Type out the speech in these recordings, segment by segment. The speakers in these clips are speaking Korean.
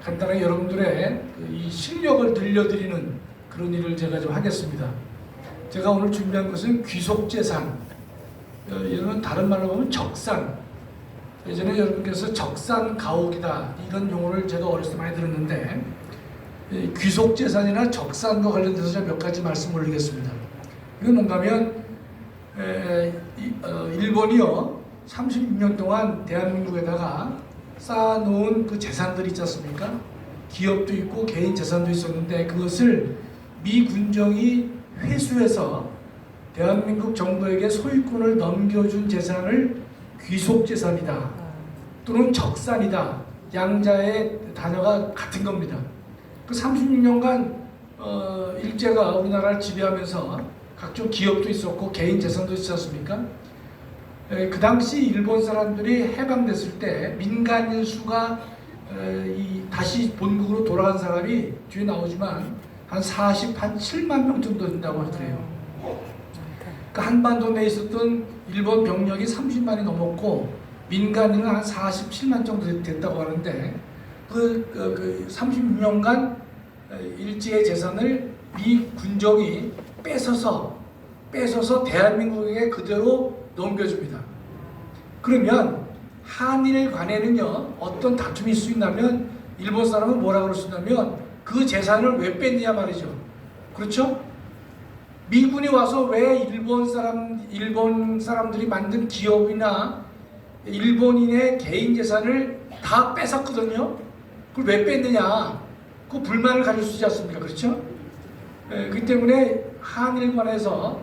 간단하게 여러분들의 이 실력을 들려드리는 그런 일을 제가 좀 하겠습니다. 제가 오늘 준비한 것은 귀속재산, 이런 다른 말로 보면 적산. 예전에 여러분께서 적산 가옥이다 이런 용어를 제가 어렸을 때 많이 들었는데, 귀속재산이나 적산과 관련돼서 제가 몇 가지 말씀 올리겠습니다. 이건 뭔가 하면 일본이요 36년 동안 대한민국에다가 쌓아놓은 그 재산들이 있지 않습니까? 기업도 있고 개인 재산도 있었는데 그것을 미 군정이 회수해서 대한민국 정부에게 소유권을 넘겨준 재산을 귀속재산이다 또는 적산이다, 양자의 단어가 같은 겁니다. 그 36년간 일제가 우리나라를 지배하면서 각종 기업도 있었고 개인 재산도 있지 않습니까? 그 당시 일본 사람들이 해방됐을 때 민간인 수가 다시 본국으로 돌아간 사람이 뒤에 나오지만 한 7만 명 정도 된다고 하더래요. 그 한반도 내에 있었던 일본 병력이 30만이 넘었고 민간인은 한 47만 정도 됐다고 하는데 그 36년간 일제의 재산을 미 군정이 뺏어서 대한민국에게 그대로 넘겨줍니다. 그러면 한일 간에는요 어떤 다툼이 있을 수 있냐면 일본 사람은 뭐라 그럴 수 있냐면 그 재산을 왜 뺐느냐 말이죠. 그렇죠? 미군이 와서 왜 일본 사람들이 만든 기업이나 일본인의 개인 재산을 다 뺏었거든요. 그걸 왜 뺐느냐? 그 불만을 가질 수 있지 않습니까? 그렇죠? 그렇기 때문에 한일 간에서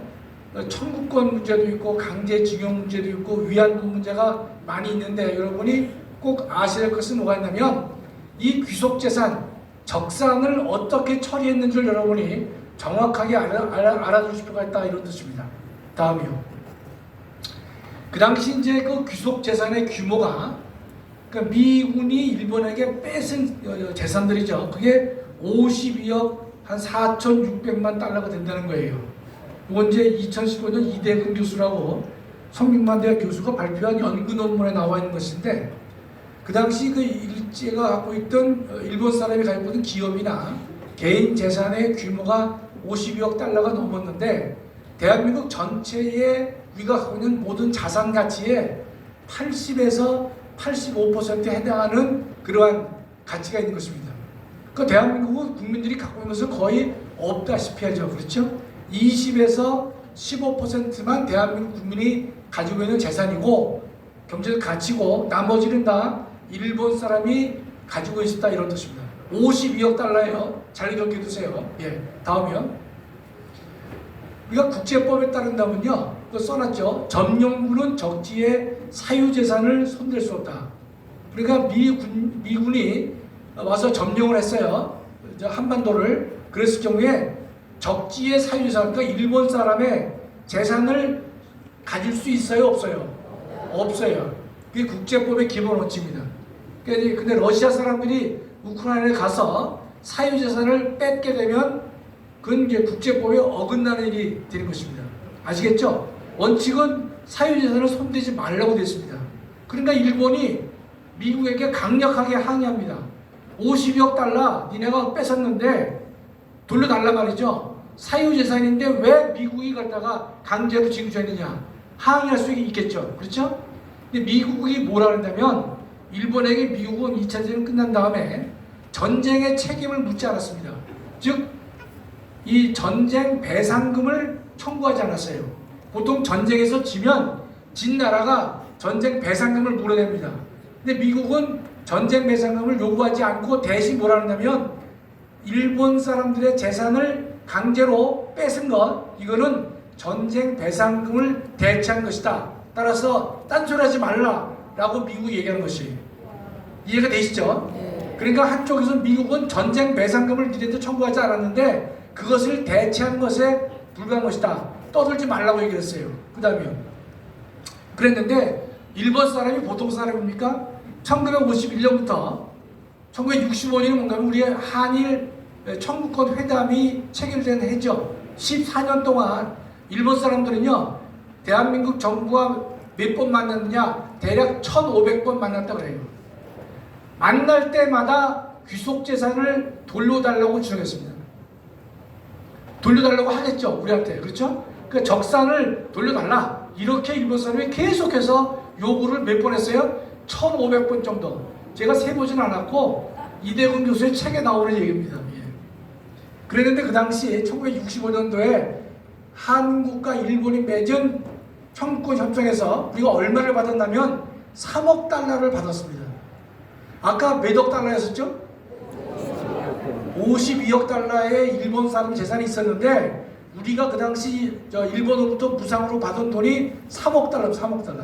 청구권 문제도 있고 강제징용 문제도 있고 위안부 문제가 많이 있는데 여러분이 꼭 아셔야 할 것은 뭐가 있냐면 이 귀속재산, 적산을 어떻게 처리했는지를 여러분이 정확하게 알아두실 필요가 있다 이런 뜻입니다. 다음이요. 그 당시 이제 그 귀속재산의 규모가 그러니까 미군이 일본에게 뺏은 재산들이죠. 그게 52억 한 4,600만 달러가 된다는 거예요. 이건 이제 2015년 이대근 교수라고 성균관대학 교수가 발표한 연구 논문에 나와 있는 것인데 그 당시 그 일제가 갖고 있던 일본 사람이 가지고 있는 기업이나 개인 재산의 규모가 52억 달러가 넘었는데 대한민국 전체에 우리가 갖고 있는 모든 자산 가치의 80에서 85%에 해당하는 그러한 가치가 있는 것입니다. 그 대한민국은 국민들이 갖고 있는 것은 거의 없다시피 하죠. 그렇죠? 20에서 15%만 대한민국 국민이 가지고 있는 재산이고 경제적 가치고 나머지는 다 일본 사람이 가지고 있었다 이런 뜻입니다. 52억 달러예요. 잘 기억해 두세요. 예, 다음이요. 우리가 국제법에 따른다면요, 그거 써놨죠. 점령군은 적지의 사유재산을 손댈 수 없다. 그러니까 미군이 와서 점령을 했어요. 한반도를. 그랬을 경우에 적지의 사유재산, 그러니까 일본 사람의 재산을 가질 수 있어요, 없어요? 없어요. 그게 국제법의 기본 원칙입니다. 근데 러시아 사람들이 우크라이나에 가서 사유재산을 뺏게 되면 그건 이제 국제법에 어긋나는 일이 되는 것입니다. 아시겠죠? 원칙은 사유재산을 손대지 말라고 되어 있습니다. 그러니까 일본이 미국에게 강력하게 항의합니다. 50억 달러 니네가 뺏었는데 돌려달라 말이죠. 사유재산인데 왜 미국이 갖다가 강제로 징수했느냐 항의할 수 있겠죠. 그렇죠? 근데 미국이 뭐라 그랬냐면 일본에게 미국은 2차 대전 끝난 다음에 전쟁의 책임을 묻지 않았습니다. 즉 이 전쟁 배상금을 청구하지 않았어요. 보통 전쟁에서 지면 진 나라가 전쟁 배상금을 물어냅니다. 근데 미국은 전쟁 배상금을 요구하지 않고 대신 뭐라 하냐면 일본 사람들의 재산을 강제로 뺏은 것, 이거는 전쟁 배상금을 대체한 것이다. 따라서 딴소리하지 말라라고 미국이 얘기하는 것이 이해가 되시죠? 그러니까 한쪽에서 미국은 전쟁 배상금을 니네들 청구하지 않았는데 그것을 대체한 것에 불과한 것이다. 떠들지 말라고 얘기했어요. 그 다음에요. 그랬는데 일본 사람이 보통 사람입니까? 1951년부터 1965년이 뭔가 하면 우리의 한일 청구권 회담이 체결된 해죠. 14년 동안 일본 사람들은요 대한민국 정부와 몇 번 만났느냐, 대략 1,500번 만났다 그래요. 만날 때마다 귀속 재산을 돌려달라고 주장했습니다. 돌려달라고 하겠죠, 우리한테. 그렇죠? 그 적산을 돌려달라. 이렇게 일본 사람이 계속해서 요구를 몇 번 했어요? 1500번 정도. 제가 세보진 않았고 이대근 교수의 책에 나오는 얘기입니다. 예. 그랬는데 그 당시 1965년도에 한국과 일본이 맺은 청구권 협정에서 우리가 얼마를 받았냐면 3억 달러를 받았습니다. 아까 몇 억 달러였었죠? 52억 달러의 일본 사람 재산이 있었는데 우리가 그 당시 일본으로부터 무상으로 받은 돈이 3억 달러, 3억 달러.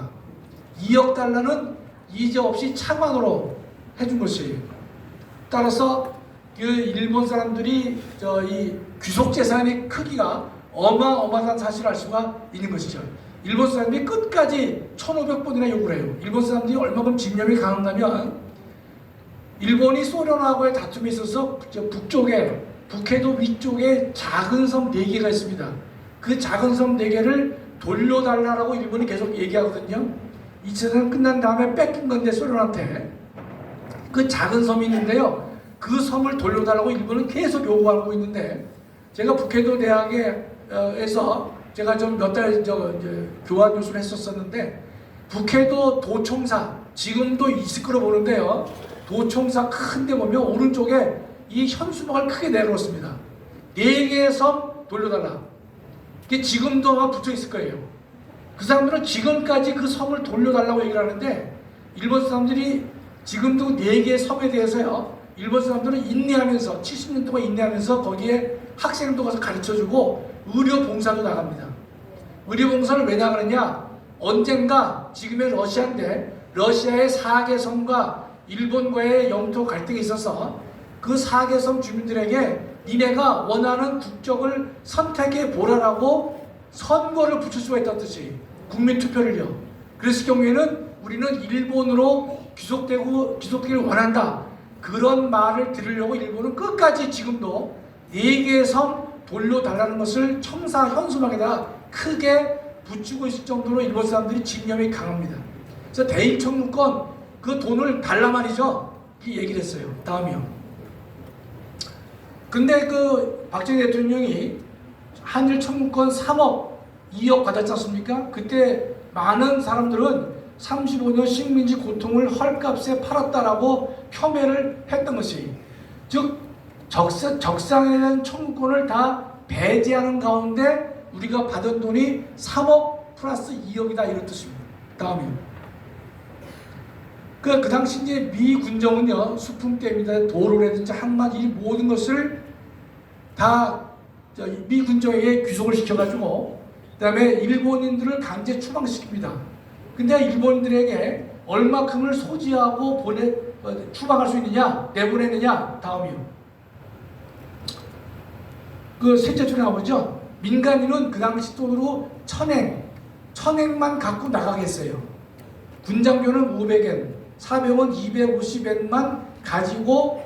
2억 달러는 이자 없이 차관으로 해준 것이에요. 따라서 그 일본 사람들이 이 귀속 재산의 크기가 어마어마한 사실을 알 수가 있는 것이죠. 일본 사람들이 끝까지 1500번이나 요구를 해요. 일본 사람들이 얼마큼 집념이 강한가면 일본이 소련하고의 다툼이 있어서 북쪽에 북해도 위쪽에 작은 섬 4개가 있습니다. 그 작은 섬 4개를 돌려달라고 일본이 계속 얘기하거든요. 2차전 끝난 다음에 뺏긴 건데 소련한테 그 작은 섬이 있는데요. 그 섬을 돌려달라고 일본은 계속 요구하고 있는데 제가 북해도 대학에서 제가 좀 몇 달 교환 교수를 했었는데 북해도 도청사 지금도 있을 거로 보는데요. 도청사 큰 데 보면 오른쪽에 이 현수막을 크게 내놓습니다. 4개의 섬 돌려달라. 이게 지금도 아마 붙어 있을 거예요. 그 사람들은 지금까지 그 섬을 돌려달라고 얘기를 하는데 일본 사람들이 지금도 4개의 섬에 대해서요. 일본 사람들은 인내하면서 70년 동안 인내하면서 거기에 학생도 가서 가르쳐주고 의료 봉사도 나갑니다. 의료 봉사를 왜 나가느냐? 언젠가 지금의 러시아인데 러시아의 4개 섬과 일본과의 영토 갈등이 있어서 그 4개 섬 주민들에게 니네가 원하는 국적을 선택해 보라라고 선거를 붙일 수가 있다는 뜻이에요. 국민투표를요. 그랬을 경우에는 우리는 일본으로 귀속되기를 원한다. 그런 말을 들으려고 일본은 끝까지 지금도 4개의 섬 돌려달라는 것을 청사 현수막에다 크게 붙이고 있을 정도로 일본 사람들이 집념이 강합니다. 그래서 대일 청구권 그 돈을 달라 말이죠. 이렇게 얘기를 했어요. 다음이요. 근데 그 박정희 대통령이 한일 청구권 3억, 2억 받았지 않습니까? 그때 많은 사람들은 35년 식민지 고통을 헐값에 팔았다라고 폄훼를 했던 것이 즉 적상에 대한 청구권을 다 배제하는 가운데 우리가 받은 돈이 3억 플러스 2억이다 이런 뜻입니다. 다음이요. 그 당시 이제 미 군정은요 수풍댐이나 도로라든지 항만 이 모든 것을 다 미 군정에게 귀속을 시켜가지고 그다음에 일본인들을 강제 추방시킵니다. 근데 일본인들에게 얼마큼을 소지하고 추방할 수 있느냐 내보내느냐 다음이요. 그 셋째 줄에 나오죠. 민간인은 그 당시 돈으로 1000엔 갖고 나가겠어요. 군장교는 500엔, 사병은 250엔만 가지고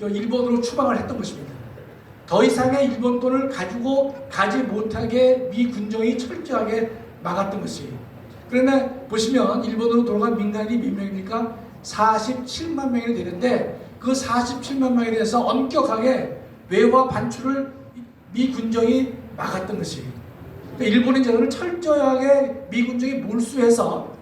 일본으로 추방을 했던 것입니다. 더 이상의 일본 돈을 가지고 가지 못하게 미 군정이 철저하게 막았던 것이에요. 그러나 보시면 일본으로 돌아간 민간인이 몇 명입니까? 47만 명이 되는데 그 47만 명에 대해서 엄격하게 외화 반출을 미 군정이 막았던 것이에요. 그러니까 일본인 자들을 철저하게 미 군정이 몰수해서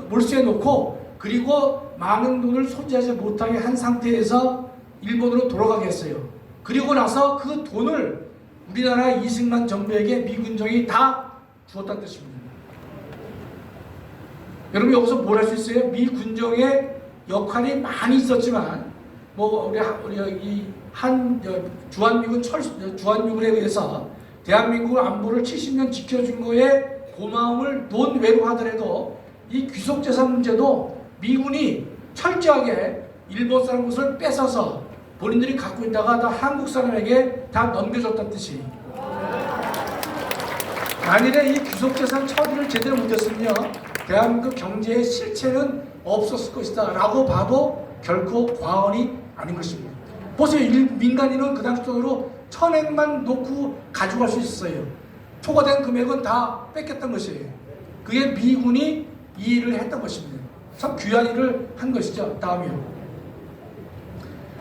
몰수해 놓고 그리고 많은 돈을 소지하지 못하게 한 상태에서 일본으로 돌아가게 했어요. 그리고 나서 그 돈을 우리나라 이승만 정부에게 미 군정이 다 주었다는 뜻입니다. 여러분 여기서 뭘 할 수 있어요? 미 군정의 역할이 많이 있었지만 뭐 우리 주한미군에 의해서 대한민국 안보를 70년 지켜준 거에 고마움을 논외로 하더라도 이 귀속재산 문제도 미군이 철저하게 일본 사람 것을 뺏어서 본인들이 갖고 있다가 다 한국 사람에게 다 넘겨줬다는 뜻이. 만일에 이 귀속재산 처리를 제대로 못했으면요 대한민국 경제의 실체는 없었을 것이다 라고 봐도 결코 과언이 아닌 것입니다. 보세요. 민간인은 그 당시 돈으로 1000엔만 놓고 가져갈 수 있었어요. 초과된 금액은 다 뺏겼던 것이에요. 그게 미군이 이 일을 했던 것입니다. 참 귀한 일을 한 것이죠. 다음이요.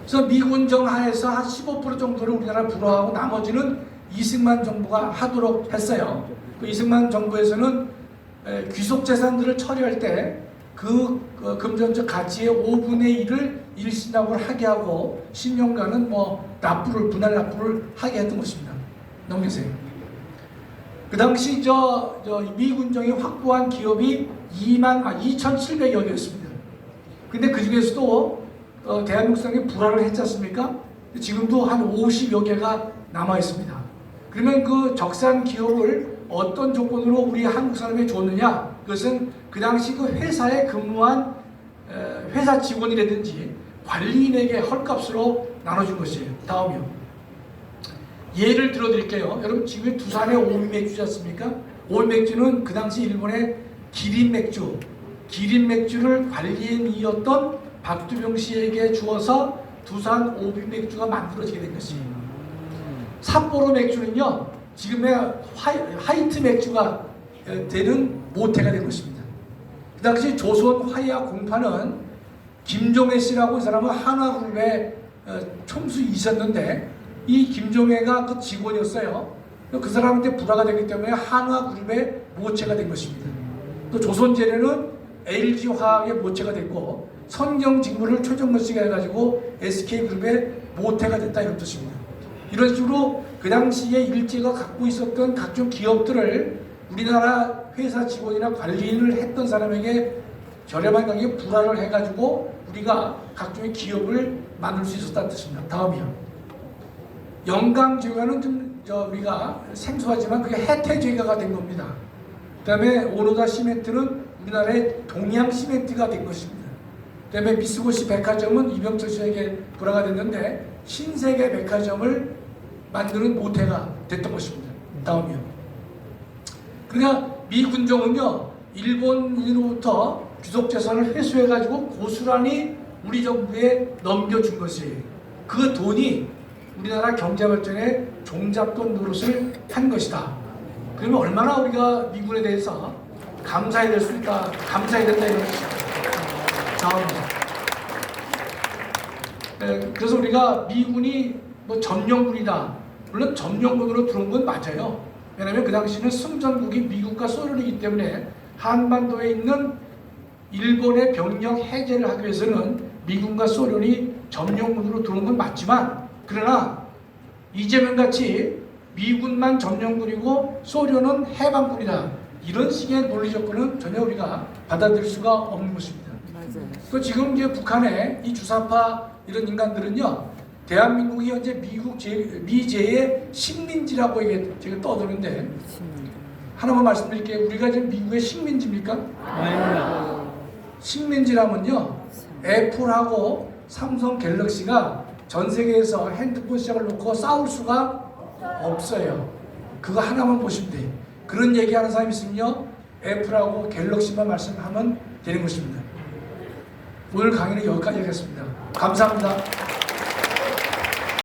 그래서 미군정 하에서 한 15% 정도를 우리나라 불허하고 나머지는 이승만 정부가 하도록 했어요. 그 이승만 정부에서는 귀속 재산들을 처리할 때 그 금전적 가치의 5분의 1을 일시납을 하게 하고 10년간은 뭐 납부를 분할 납부를 하게 했던 것입니다. 넘기세요. 그 당시 미군정이 확보한 기업이 2,700여 개였습니다. 근데 그 중에서도 대한민국 사람이 불화를 했지 않습니까? 지금도 한 50여 개가 남아 있습니다. 그러면 그 적산 기업을 어떤 조건으로 우리 한국 사람이 줬느냐? 그것은 그 당시 그 회사에 근무한 회사 직원이라든지 관리인에게 헐값으로 나눠준 것이에요. 다음이요. 예를 들어 드릴게요. 여러분 지금 두산의 오미맥주지 않습니까? 오미맥주는 그 당시 일본의 기린맥주를 관리인이었던 박두병 씨에게 주어서 두산 오미맥주가 만들어지게 된 것이에요. 삿포로 맥주는요, 지금의 하이트 맥주가 되는 모태가 된 것입니다. 그 당시 조선 화이하 공파는 김종회 씨라고 이 사람은 한화그룹의 총수이셨는데 이 김종회가 그 직원이었어요. 그 사람한테 불화가 되기 때문에 한화그룹의 모체가 된 것입니다. 또 조선제련은 LG화학의 모체가 됐고 선경직물을 최정근 씨가 해가지고 SK그룹의 모태가 됐다 이런 뜻입니다. 이런 식으로 그 당시에 일제가 갖고 있었던 각종 기업들을 우리나라 회사 직원이나 관리인을 했던 사람에게 저렴한 가격에 불화를 해가지고 우리가 각종의 기업을 만들 수 있었다는 뜻입니다. 다음이요. 영광제과는 좀 우리가 생소하지만 그게 해태제과가 된 겁니다. 그 다음에 오노다 시멘트는 우리나라의 동양 시멘트가 된 것입니다. 그 다음에 미쓰고시 백화점은 이병철 씨에게 불화가 됐는데 신세계 백화점을 만드는 모태가 됐던 것입니다. 다음이요. 그러니까 미군정은요, 일본인으로부터 귀속재산을 회수해가지고 고스란히 우리 정부에 넘겨준 것이에요. 그 돈이 우리나라 경제발전에 종잡던 노릇을 한 것이다. 그러면 얼마나 우리가 미군에 대해서 감사해야 될 수 있다, 감사해야 된다 이런 것입니다. 다음입니다. 그래서 우리가 미군이 뭐 점령군이다. 물론 점령군으로 들어온 건 맞아요. 왜냐하면 그 당시는 승전국이 미국과 소련이기 때문에 한반도에 있는 일본의 병력 해제를 하기 위해서는 미군과 소련이 점령군으로 들어온 건 맞지만, 그러나 이재명 같이 미군만 점령군이고 소련은 해방군이다, 이런 식의 논리 접근은 전혀 우리가 받아들일 수가 없는 것입니다. 맞아요. 또 지금 이제 북한의 이 주사파 이런 인간들은요, 대한민국이 현재 미제의 식민지라고 제가 떠드는데, 하나만 말씀드릴게요. 우리가 지금 미국의 식민지입니까? 아닙니다. 식민지라면요, 애플하고 삼성 갤럭시가 전 세계에서 핸드폰 시장을 놓고 싸울 수가 없어요. 그거 하나만 보시면 돼요. 그런 얘기하는 사람이 있으면요, 애플하고 갤럭시만 말씀하면 되는 것입니다. 오늘 강의는 여기까지 하겠습니다. 감사합니다.